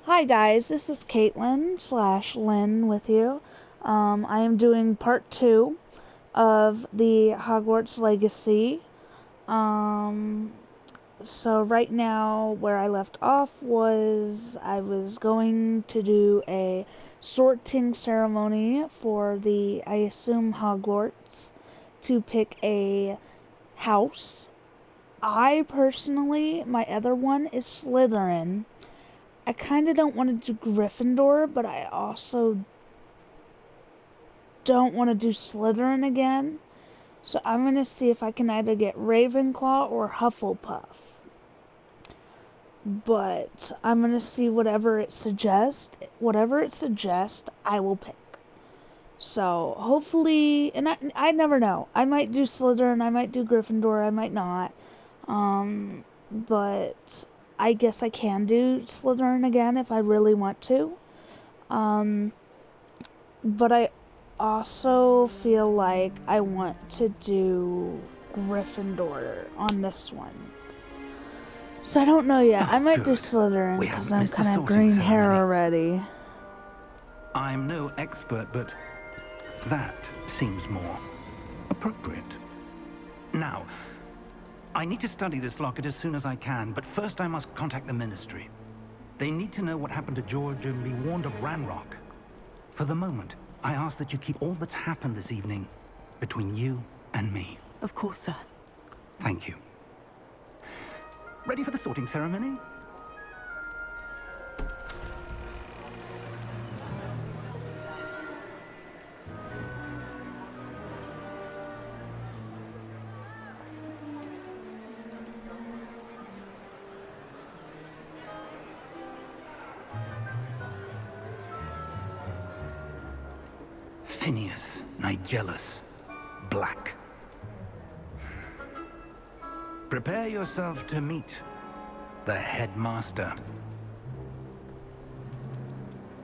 Hi guys, this is Caitlin slash Lynn with you. I am doing part 2 of the Hogwarts Legacy. Um, so right now where I left off was I was going to do a sorting ceremony for I assume Hogwarts, to pick a house. I personally, my other one is Slytherin. I kind of don't want to do Gryffindor, but I also don't want to do Slytherin again. So I'm going to see if I can either get Ravenclaw or Hufflepuff. But I'm going to see whatever it suggests. Whatever it suggests, I will pick. So hopefully, and I never know. I might do Slytherin, I might do Gryffindor, I might not. But I guess I can do Slytherin again if I really want to. But I also feel like I want to do Gryffindor on this one. So I don't know yet. I might do Slytherin because I'm kind of green hair already. I'm no expert, but that seems more appropriate. Now, I need to study this locket as soon as I can, but first I must contact the Ministry. They need to know what happened to George and be warned of Ranrock. For the moment, I ask that you keep all that's happened this evening between you and me. Of course, sir. Thank you. Ready for the sorting ceremony? Phineas, Nigellus, Black. Prepare yourself to meet the headmaster.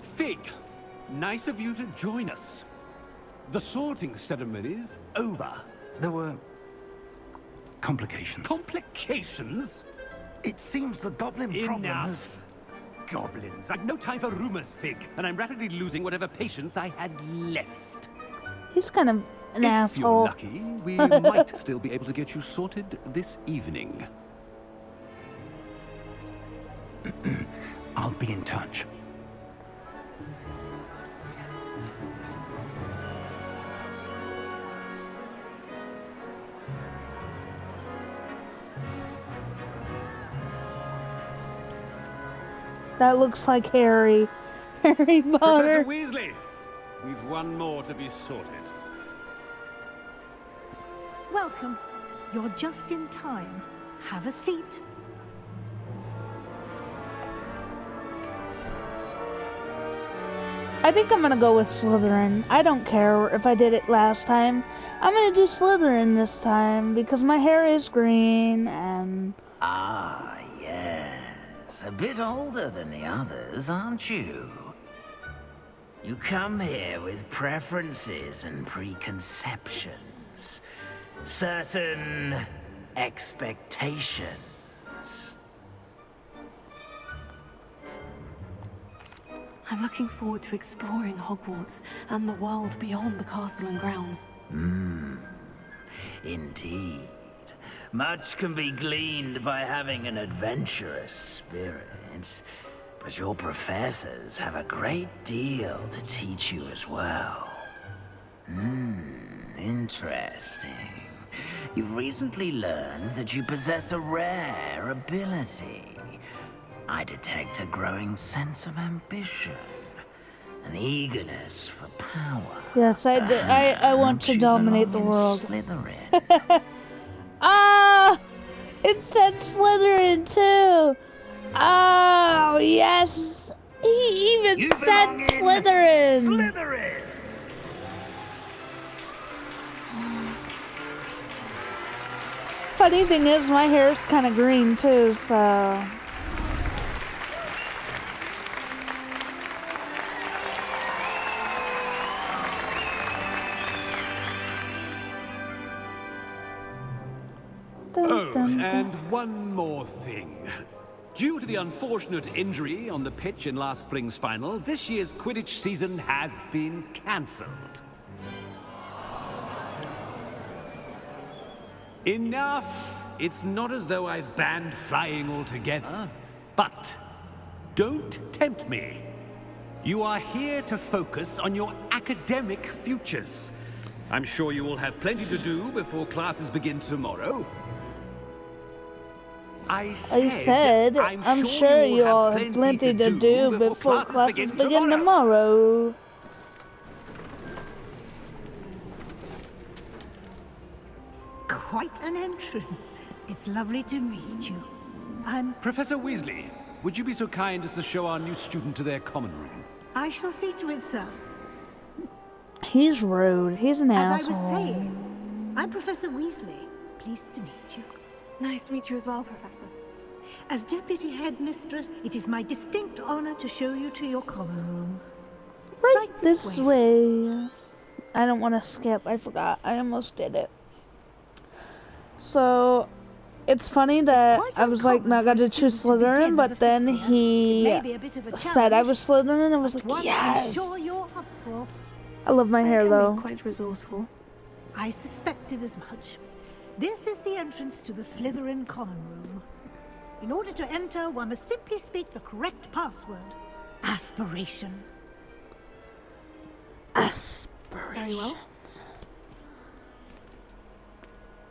Fig, nice of you to join us. The sorting ceremony's over. There were complications. Complications? It seems the goblin problem has... Enough! Goblins. I've no time for rumors, Fig, and I'm rapidly losing whatever patience I had left. He's kind of an If asshole. you're lucky, we might still be able to get you sorted this evening. I'll be in touch. That looks like Harry. Harry Professor Potter. Weasley, we've one more to be sorted. Welcome. You're just in time. Have a seat. I think I'm gonna go with Slytherin. I don't care if I did it last time. I'm gonna do Slytherin this time because my hair is green and... Ah, yes. A bit older than the others, aren't you? You come here with preferences and preconceptions. Certain expectations. I'm looking forward to exploring Hogwarts and the world beyond the castle and grounds. Indeed. Much can be gleaned by having an adventurous spirit, but your professors have a great deal to teach you as well. Interesting. You've recently learned that you possess a rare ability. I detect a growing sense of ambition, an eagerness for power. Yes, I want to You dominate the belong in world. Slytherin. Ah! It said Slytherin too! Oh, yes! He even You said belong in Slytherin! Slytherin! Funny thing is, my hair's kind of green too, so... Oh, and one more thing. Due to the unfortunate injury on the pitch in last spring's final, this year's Quidditch season has been cancelled. Enough! It's not as though I've banned flying altogether, but don't tempt me. You are here to focus on your academic futures. I'm sure you will have plenty to do before classes begin tomorrow. I said I'm sure you all have plenty to do before classes begin tomorrow. Quite an entrance. It's lovely to meet you. Professor Weasley, would you be so kind as to show our new student to their common room? I shall see to it, sir. He's rude. He's an As asshole. I was saying, I'm Professor Weasley. Pleased to meet you. Nice to meet you as well, Professor. As Deputy Headmistress, it is my distinct honor to show you to your common room. Right this way. I don't want to skip. I forgot. I almost did it. So, it's funny that I was like not going to choose Slytherin, but then he said I was Slytherin, and I was like, yes! I'm sure you're up for. I love my hair, though. Quite resourceful. I suspected as much. This is the entrance to the Slytherin common room. In order to enter, one must simply speak the correct password. Aspiration. Aspiration. Very well.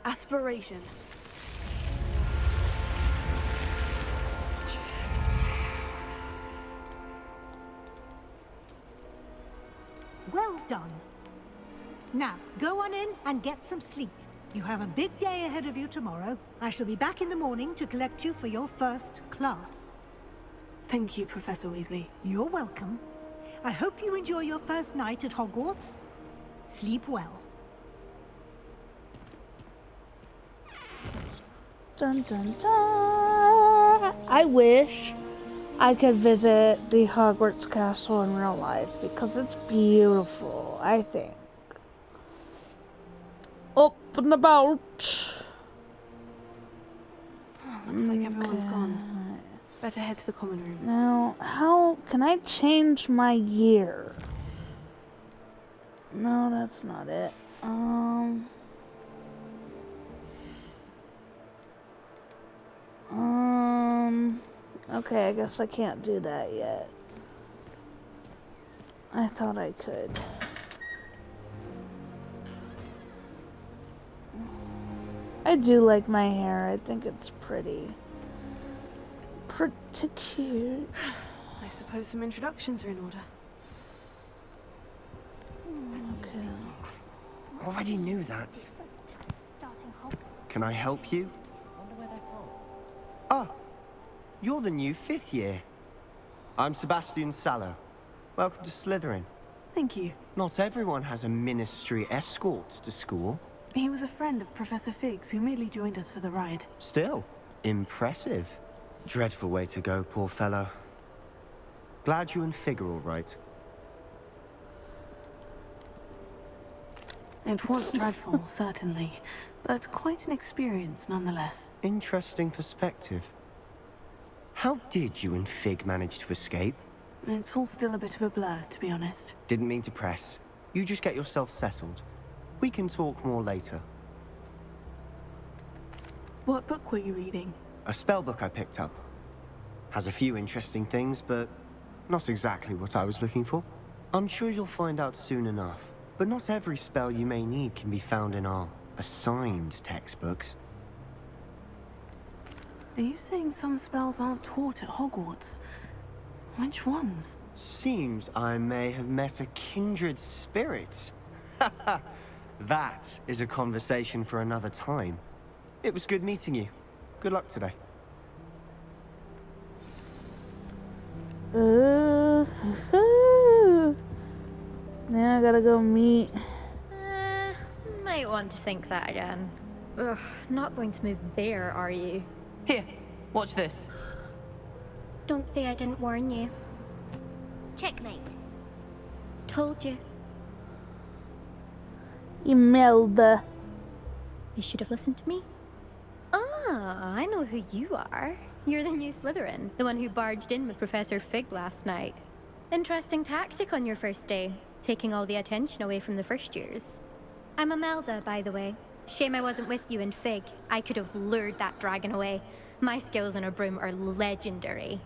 Aspiration. Well done. Now, go on in and get some sleep. You have a big day ahead of you tomorrow. I shall be back in the morning to collect you for your first class. Thank you, Professor Weasley. You're welcome. I hope you enjoy your first night at Hogwarts. Sleep well. Dun dun dun. I wish I could visit the Hogwarts castle in real life because it's beautiful, I think. Up and about. Oh, looks like everyone's gone. Better head to the common room. Now, how can I change my year? No, that's not it. Okay, I guess I can't do that yet. I thought I could. I do like my hair. I think it's pretty cute. I suppose some introductions are in order. Okay. Already knew that. Can I help you? Ah, you're the new 5th year. I'm Sebastian Sallow. Welcome to Slytherin. Thank you. Not everyone has a ministry escort to school. He was a friend of Professor Fig's who merely joined us for the ride. Still, impressive. Dreadful way to go, poor fellow. Glad you and Fig are all right. It was dreadful, certainly, but quite an experience nonetheless. Interesting perspective. How did you and Fig manage to escape? It's all still a bit of a blur, to be honest. Didn't mean to press. You just get yourself settled. We can talk more later. What book were you reading? A spell book I picked up. Has a few interesting things, but not exactly what I was looking for. I'm sure you'll find out soon enough. But not every spell you may need can be found in our assigned textbooks. Are you saying some spells aren't taught at Hogwarts? Which ones? Seems I may have met a kindred spirit. That is a conversation for another time. It was good meeting you. Good luck today. Now I gotta go meet. Might want to think that again. Ugh, not going to move there, are you? Here, watch this. Don't say I didn't warn you. Checkmate. Told you. Imelda. You should have listened to me. Ah, I know who you are. You're the new Slytherin, the one who barged in with Professor Fig last night. Interesting tactic on your first day, taking all the attention away from the first years. I'm Imelda, by the way. Shame I wasn't with you in Fig. I could have lured that dragon away. My skills on a broom are legendary.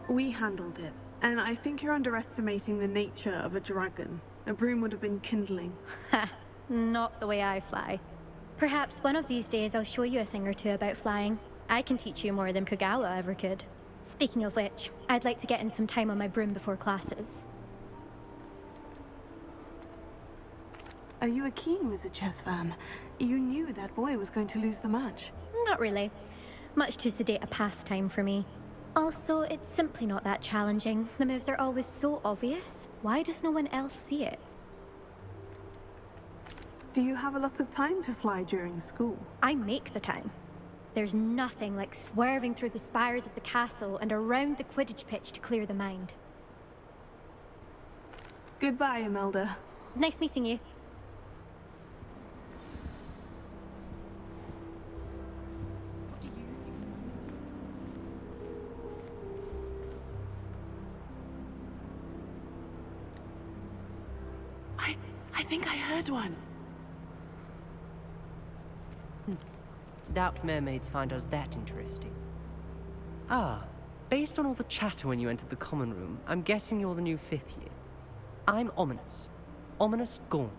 We handled it, and I think you're underestimating the nature of a dragon. A broom would have been kindling. Ha! Not the way I fly. Perhaps one of these days I'll show you a thing or two about flying. I can teach you more than Kogawa ever could. Speaking of which, I'd like to get in some time on my broom before classes. Are you a keen Wizard Chess fan? You knew that boy was going to lose the match. Not really. Much too sedate a pastime for me. Also, it's simply not that challenging. The moves are always so obvious. Why does no one else see it? Do you have a lot of time to fly during school? I make the time. There's nothing like swerving through the spires of the castle and around the Quidditch pitch to clear the mind. Goodbye, Imelda. Nice meeting you. I think I heard one. Doubt mermaids find us that interesting. Ah, based on all the chatter when you entered the common room, I'm guessing you're the new 5th year. I'm Ominous. Ominous Gaunt.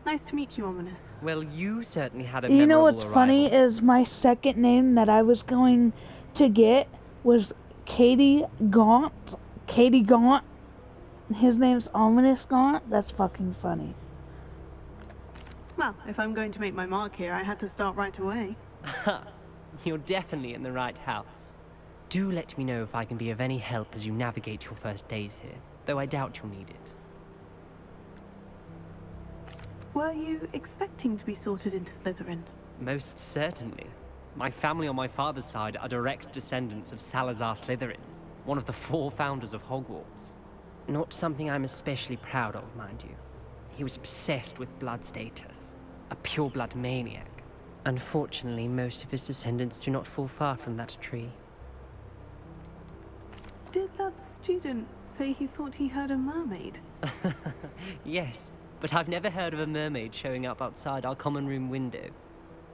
Nice to meet you, Ominous. Well, you certainly had a You know memorable what's funny arrival. is my second name that I was going to get was Katie Gaunt. Katie Gaunt. His name's Ominous Gaunt. That's fucking funny. Well, if I'm going to make my mark here, I had to start right away. You're definitely in the right house. Do let me know if I can be of any help as you navigate your first days here, though I doubt you'll need it. Were you expecting to be sorted into Slytherin? Most certainly. My family on my father's side are direct descendants of Salazar Slytherin, one of the 4 founders of Hogwarts. Not something I'm especially proud of, mind you. He was obsessed with blood status, a pure-blood maniac. Unfortunately, most of his descendants do not fall far from that tree. Did that student say he thought he heard a mermaid? Yes, but I've never heard of a mermaid showing up outside our common room window.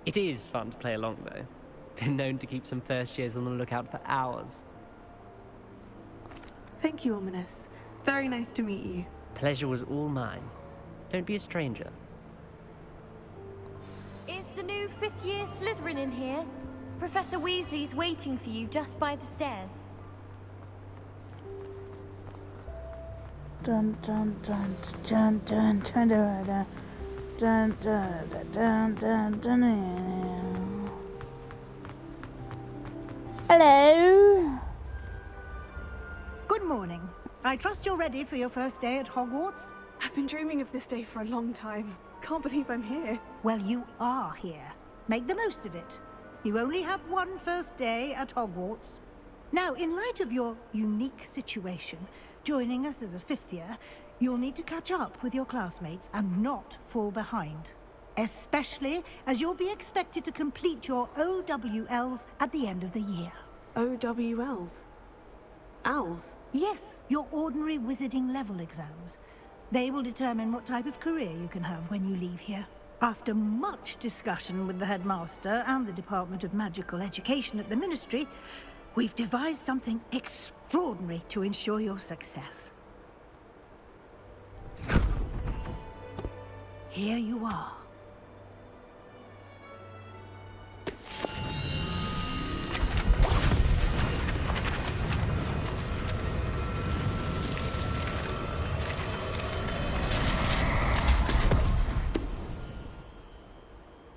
It is fun to play along, though. Been known to keep some first years on the lookout for hours. Thank you, Ominous. Very nice to meet you. Pleasure was all mine. Don't be a stranger. Is the new 5th year Slytherin in here? Professor Weasley's waiting for you just by the stairs. Dun dun dun dun dun dun dun dun dun dun dun dun dun. Hello. Good morning. I trust you're ready for your first day at Hogwarts? I've been dreaming of this day for a long time. Can't believe I'm here. Well, you are here. Make the most of it. You only have one first day at Hogwarts. Now, in light of your unique situation, joining us as a 5th year, you'll need to catch up with your classmates and not fall behind. Especially as you'll be expected to complete your OWLs at the end of the year. OWLs? Owls? Yes, your ordinary wizarding level exams. They will determine what type of career you can have when you leave here. After much discussion with the headmaster and the Department of Magical Education at the Ministry, we've devised something extraordinary to ensure your success. Here you are.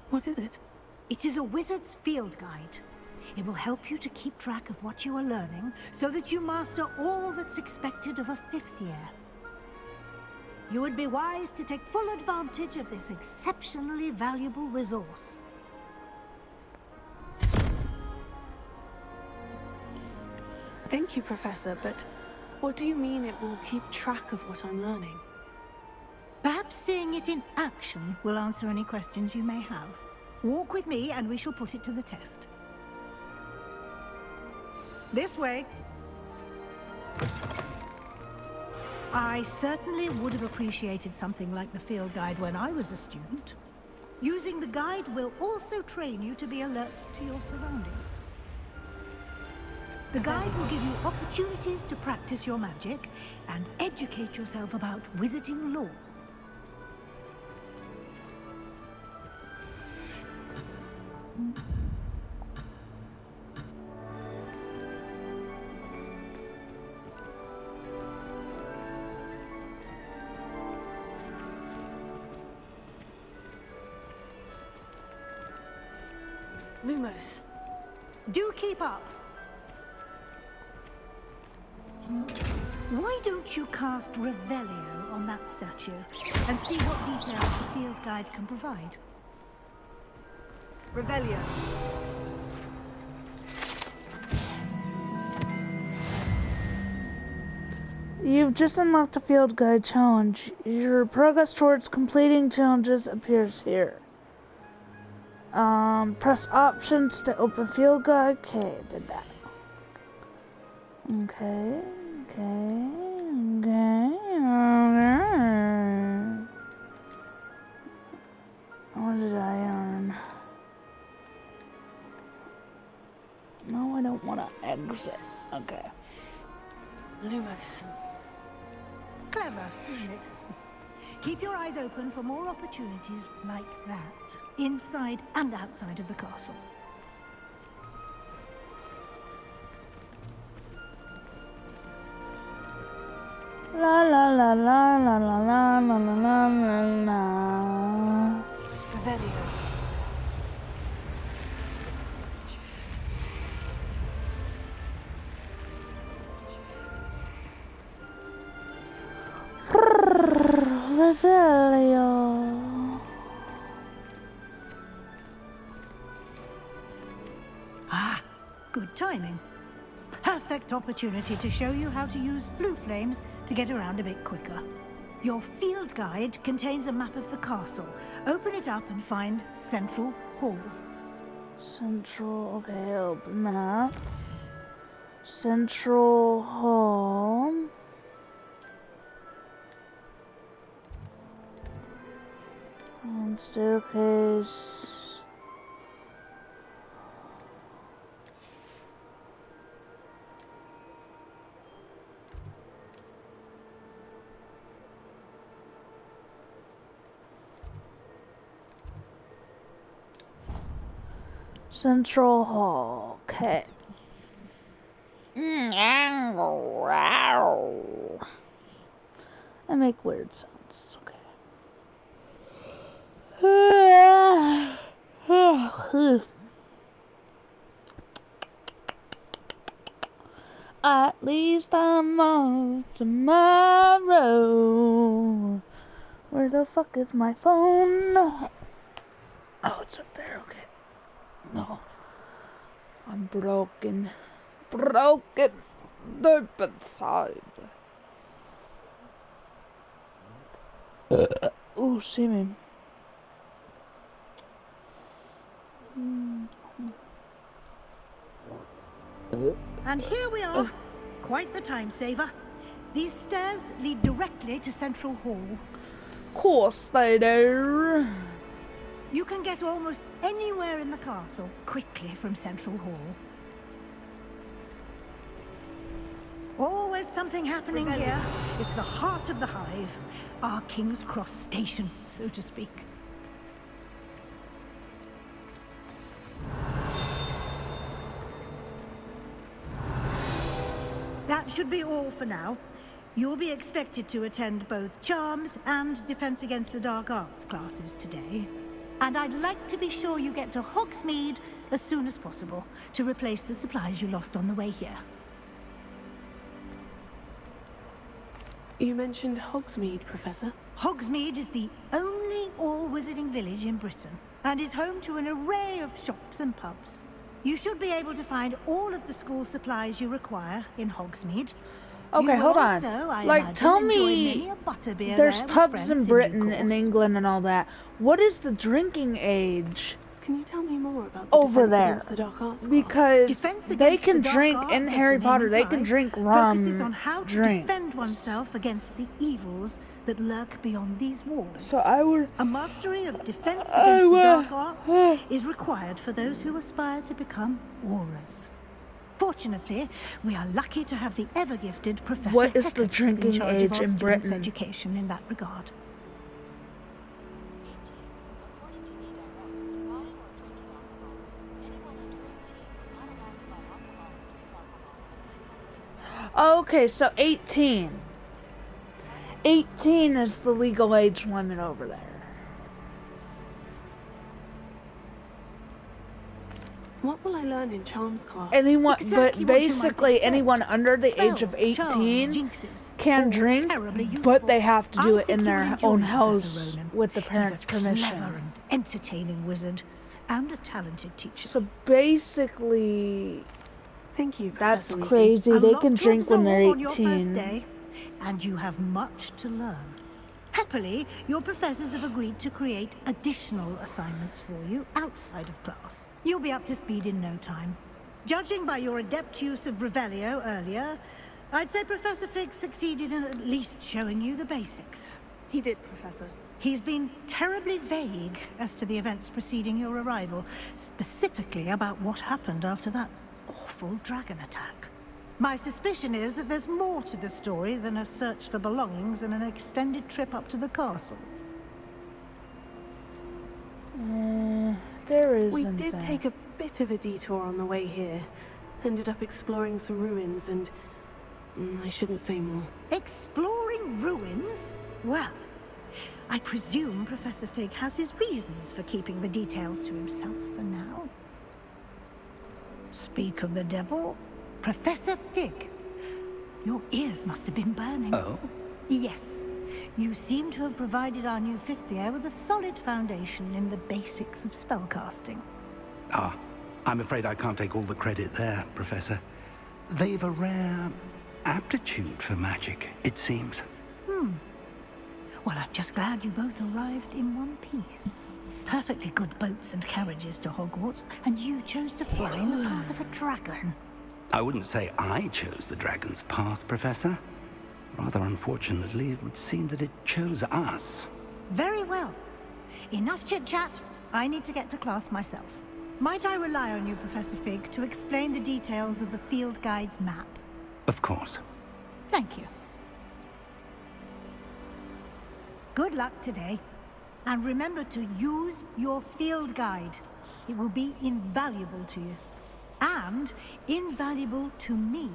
What is it? It is a wizard's field guide. It will help you to keep track of what you are learning so that you master all that's expected of a 5th year. You would be wise to take full advantage of this exceptionally valuable resource. Thank you, Professor, but what do you mean it will keep track of what I'm learning? Perhaps seeing it in action will answer any questions you may have. Walk with me and we shall put it to the test. This way. I certainly would have appreciated something like the field guide when I was a student. Using the guide will also train you to be alert to your surroundings. The guide will give you opportunities to practice your magic and educate yourself about wizarding lore. Lumos. Do keep up. Why don't you cast Revelio on that statue and see what details the field guide can provide? Revelio. You've just unlocked a field guide challenge. Your progress towards completing challenges appears here. Press options to open field guide. Okay, did that. Okay. What did I earn? No, I don't want to exit. Okay. Lumos. Clever, isn't it? Keep your eyes open for more opportunities like that, inside and outside of the castle. La la la la la la la la la la la. Revelio. Revelio. Ah, good timing. Perfect opportunity to show you how to use flue flames to get around a bit quicker. Your field guide contains a map of the castle. Open it up and find Central Hall. Central, okay, open map. Central Hall. And staircase. Central Hall. Okay. I make weird sounds. Okay. At least I'm on tomorrow. Where the fuck is my phone? Oh, it's up there. Okay. No. I'm broken. Broken. Deep inside. Oh, see me. And here we are. Quite the time saver. These stairs lead directly to Central Hall. Course they do. You can get almost anywhere in the castle quickly from Central Hall. Always something happening here. It's the heart of the hive. Our King's Cross station, so to speak. That should be all for now. You'll be expected to attend both Charms and Defense Against the Dark Arts classes today. And I'd like to be sure you get to Hogsmeade as soon as possible to replace the supplies you lost on the way here. You mentioned Hogsmeade, Professor. Hogsmeade is the only all-wizarding village in Britain and is home to an array of shops and pubs. You should be able to find all of the school supplies you require in Hogsmeade. Okay, You hold will on. also, I Like, imagine, tell enjoy me, many a butterbeer there's there with pubs friends in due Britain and course. England and all that. What is the drinking age Can you tell me more about the over Defense there? Against the Dark Arts class? Because Defense they against can the dark drink arts, in as the Harry name Potter, they can implies, drink focuses rum on how to drink. defend oneself against the evils that lurk beyond these walls. So I would... A mastery of defense against the dark arts is required for those who aspire to become aurors. Fortunately, we are lucky to have the ever-gifted Professor What is the Heckert drinking in charge of age our in students' Britain? education in that regard. Okay, so 18. 18 is the legal age limit over there. What will I learn in Charms class? Anyone, Exactly but what you might basically expect. anyone under the age of Spells, charms, 18 jinxes, can all drink, terribly useful. but they have to do I it think in you will their enjoy own Professor house Ronan. with the parents' He's a clever permission. and entertaining wizard, and a talented teacher. So basically, Thank you, that's Professor Weasley. crazy. A They lot can to drink when they're absorb on your first 18. day, and you have much to learn. Happily, your professors have agreed to create additional assignments for you outside of class. You'll be up to speed in no time. Judging by your adept use of Revelio earlier, I'd say Professor Fig succeeded in at least showing you the basics. He did, Professor. He's been terribly vague as to the events preceding your arrival, specifically about what happened after that awful dragon attack. My suspicion is that there's more to the story than a search for belongings and an extended trip up to the castle. There isn't. We did take a bit of a detour on the way here. Ended up exploring some ruins and... I shouldn't say more. Exploring ruins? Well, I presume Professor Fig has his reasons for keeping the details to himself for now. Speak of the devil, Professor Fig. Your ears must have been burning. Oh? Yes. You seem to have provided our new fifth year with a solid foundation in the basics of spellcasting. Ah, I'm afraid I can't take all the credit there, Professor. They've a rare aptitude for magic, it seems. Well, I'm just glad you both arrived in one piece. Perfectly good boats and carriages to Hogwarts, and you chose to fly in the path of a dragon. I wouldn't say I chose the dragon's path, Professor. Rather unfortunately, it would seem that it chose us. Very well. Enough chit-chat. I need to get to class myself. Might I rely on you, Professor Fig, to explain the details of the field guide's map? Of course. Thank you. Good luck today. And remember to use your field guide. It will be invaluable to you. And invaluable to me,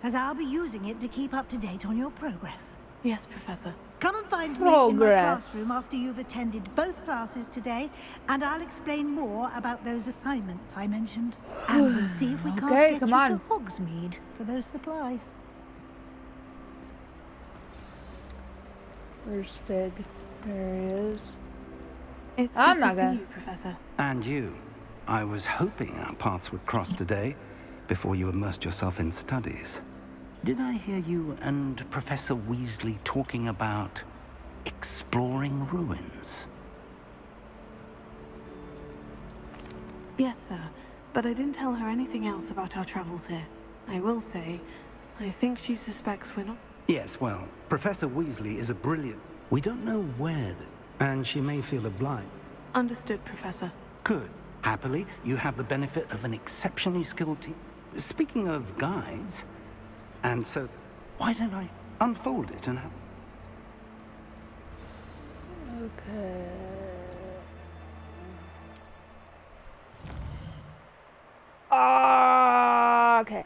as I'll be using it to keep up to date on your progress. Yes, Professor. Come and find me in my classroom after you've attended both classes today, and I'll explain more about those assignments I mentioned. And we'll see if we can't get you to Hogsmeade for those supplies. Where's Fig? There he is. It's I'm good not to see gonna... you, Professor. And you. I was hoping our paths would cross today, before you immersed yourself in studies. Did I hear you and Professor Weasley talking about exploring ruins? Yes, sir. But I didn't tell her anything else about our travels here. I will say, I think she suspects we're not... Yes, well, Professor Weasley is a brilliant... We don't know where, and she may feel obliged. Understood, Professor. Good. Happily, you have the benefit of an exceptionally skilled team. Speaking of guides, and so, why don't I unfold it and have... Okay. Okay.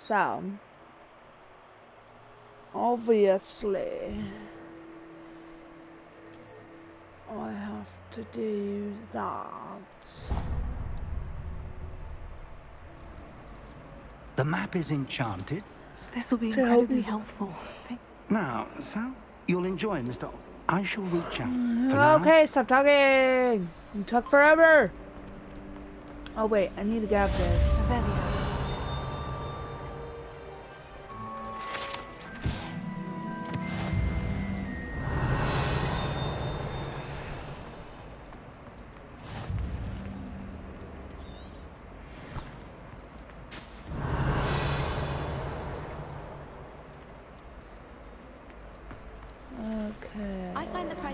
So, obviously, I have to do that. The map is enchanted. This will be incredibly helpful. Now, Sal, you'll enjoy, Mr. I shall reach out. For now... Okay, stop talking. You talk forever. Oh wait, I need to grab this.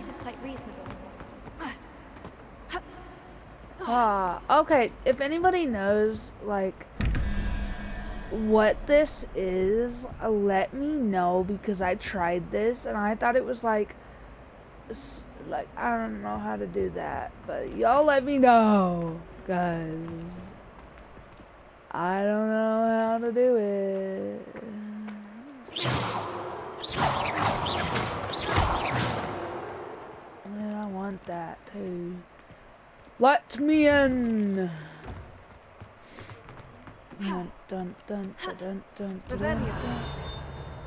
price is quite reasonable. Okay, if anybody knows, like, what this is, let me know, because I tried this, and I thought it was, like, I don't know how to do that, but y'all let me know, guys. I don't know how to do it. And I want that, too. Let me in! Dun, dun, dun, dun, dun, dun, dun, dun.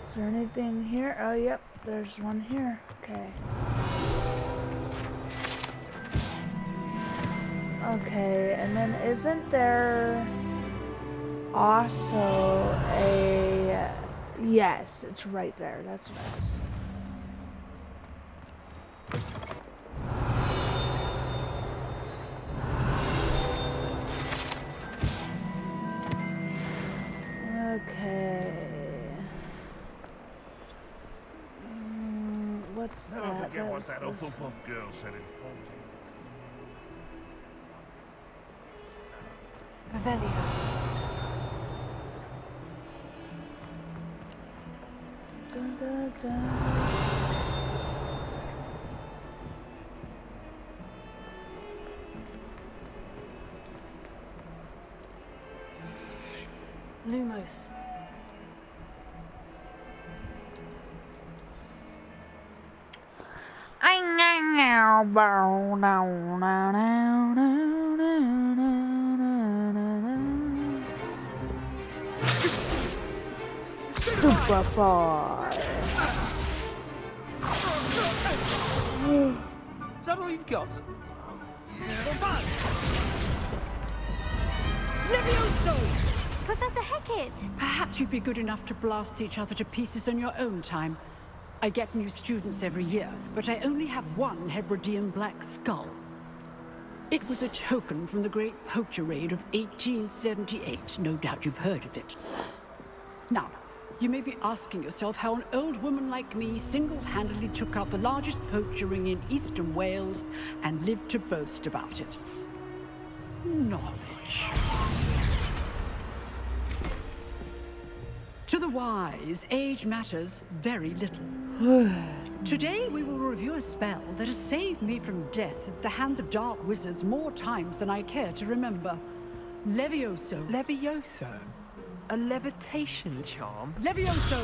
Is there anything here? Oh, yep, there's one here. Okay. Okay, and then isn't there also a... Yes, it's right there. That's what I was... Okay. What's Never that? forget what That's that Hufflepuff girl said in Fulton. Revelio. Dun, dun, dun. Lumos. Super far. Is that all you've got? Levioso! Professor Hecat! Perhaps you'd be good enough to blast each other to pieces on your own time. I get new students every year, but I only have one Hebridean black skull. It was a token from the Great Poacher Raid of 1878. No doubt you've heard of it. Now, you may be asking yourself how an old woman like me single-handedly took out the largest poacher ring in eastern Wales and lived to boast about it. Knowledge. To the wise, age matters very little. Today we will review a spell that has saved me from death at the hands of dark wizards more times than I care to remember. Levioso. Levioso? A levitation charm? Levioso!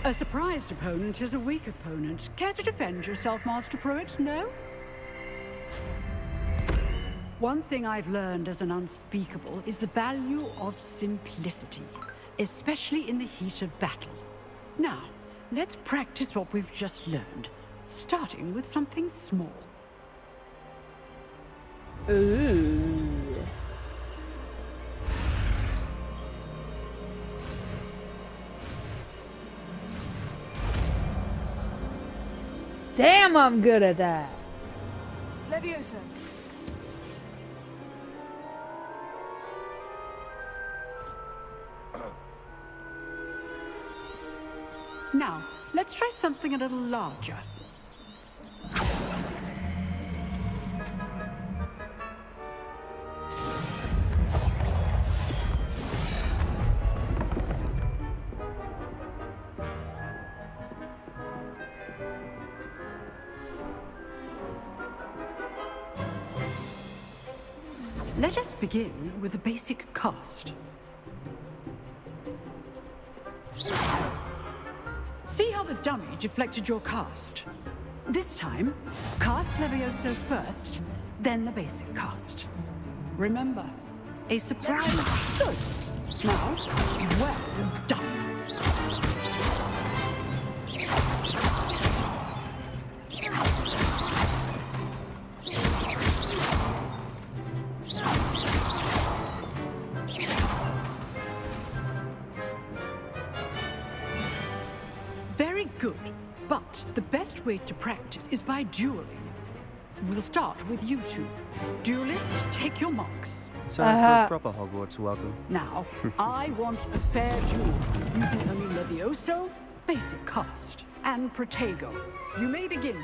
A surprised opponent is a weak opponent. Care to defend yourself, Master Pruitt? No? One thing I've learned as an unspeakable is the value of simplicity, especially in the heat of battle. Now, let's practice what we've just learned, starting with something small. Ooh. Damn, I'm good at that. Levioso. Now, let's try something a little larger. Let us begin with the basic cast. See how the dummy deflected your cast? This time, cast Levioso first, then the basic cast. Remember, a surprise. Good. Now, well done. Very good, but the best way to practice is by dueling. We'll start with you two. Duelists, take your marks. Time for a proper Hogwarts welcome. Now, I want a fair duel, using only Levioso basic cast, and Protego. You may begin.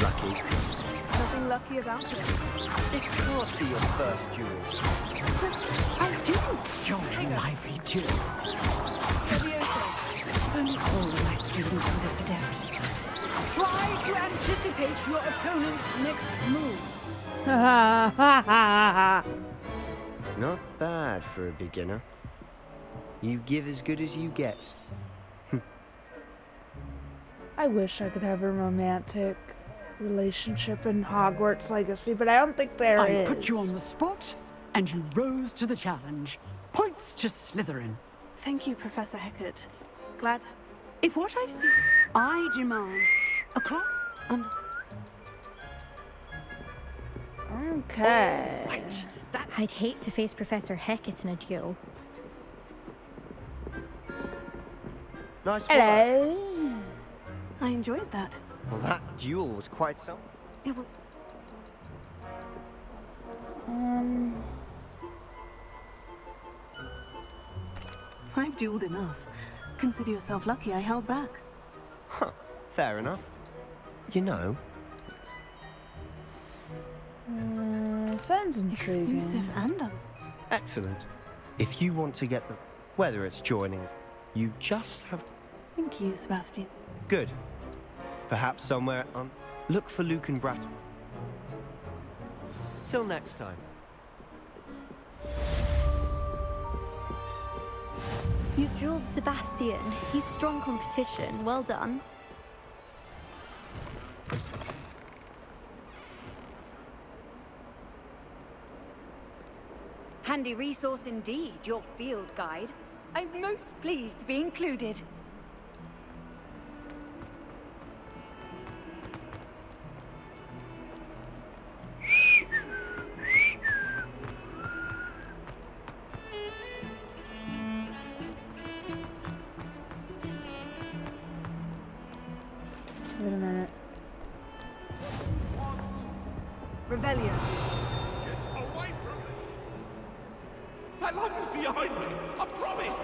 Lucky. Nothing lucky about it. This can't be your first duel. I do enjoy a lively duel. And all my students in this adept. Try to anticipate your opponent's next move. Not bad for a beginner. You give as good as you get. I wish I could have a romantic relationship in Hogwarts Legacy, but I don't think there is. I put you on the spot, and you rose to the challenge. Points to Slytherin. Thank you, Professor Hecat. Glad. If what I've seen, I demand a clock and... Okay. Right. I'd hate to face Professor Hecat in a duel. Nice work. Hello. I enjoyed that. Well, that duel was quite something. It was... I've dueled enough. Consider yourself lucky I held back. Huh. Fair enough. You know... Sounds intriguing. Exclusive and... Excellent. If you want to get the... Whether it's joining us, you just have to... Thank you, Sebastian. Good. Perhaps somewhere on... Look for Luke and Brattle. Till next time. You dueled Sebastian. He's strong competition. Well done. Handy resource indeed, your field guide. I'm most pleased to be included. Wait a minute. Revelio. Get away from me! That life is behind me, I promise!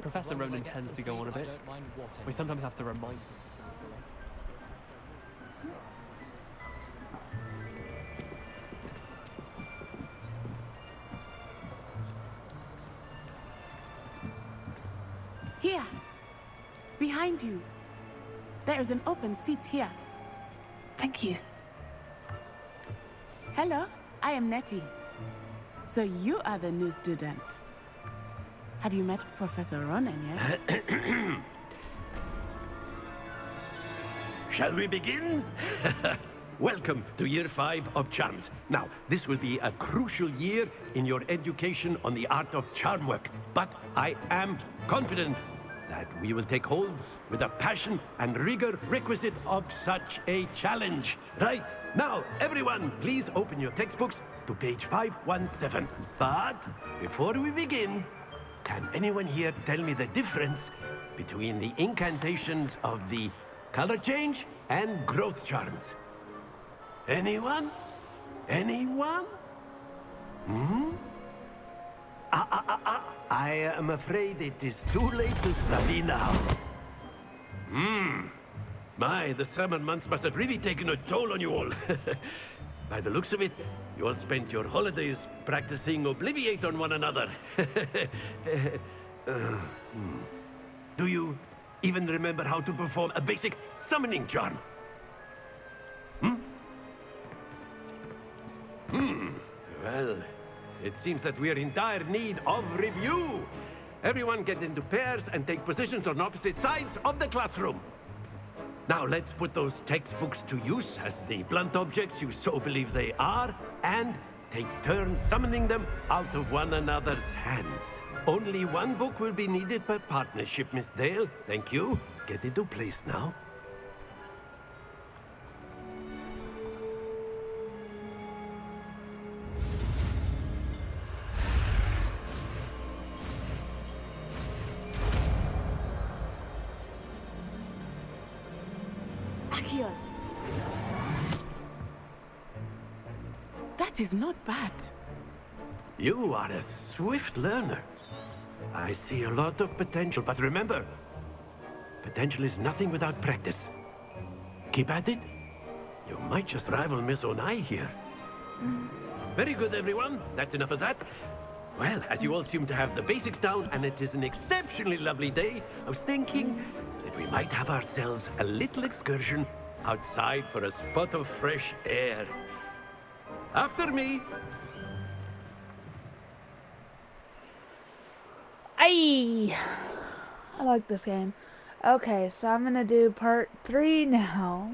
Professor Ronan tends to go on a bit. We sometimes have to remind him. Here. Behind you. There is an open seat here. Thank you. Hello, I am Nettie. So you are the new student. Have you met Professor Ronan yet? Shall we begin? Welcome to Year 5 of Charms. Now, this will be a crucial year in your education on the art of charm work. But I am confident that we will take hold with the passion and rigor requisite of such a challenge. Right, now, everyone, please open your textbooks to page 517. But before we begin, can anyone here tell me the difference between the incantations of the color change and growth charms? Anyone? Anyone? Hmm? I am afraid it is too late to study now. My, the summer months must have really taken a toll on you all. By the looks of it, you all spent your holidays practicing Obliviate on one another. Do you even remember how to perform a basic summoning charm? Well, it seems that we are in dire need of review. Everyone get into pairs and take positions on opposite sides of the classroom. Now let's put those textbooks to use as the blunt objects you so believe they are, and take turns summoning them out of one another's hands. Only one book will be needed per partnership, Miss Dale. Thank you. Get into place now. here. That is not bad. You are a swift learner. I see a lot of potential, but remember, potential is nothing without practice. Keep at it. You might just rival Miss Onai here. Very good, everyone. That's enough of that. Well, as you all seem to have the basics down, and it is an exceptionally lovely day, I was thinking that we might have ourselves a little excursion outside for a spot of fresh air. After me. Aye! I like this game. Okay, so I'm gonna do part 3 now.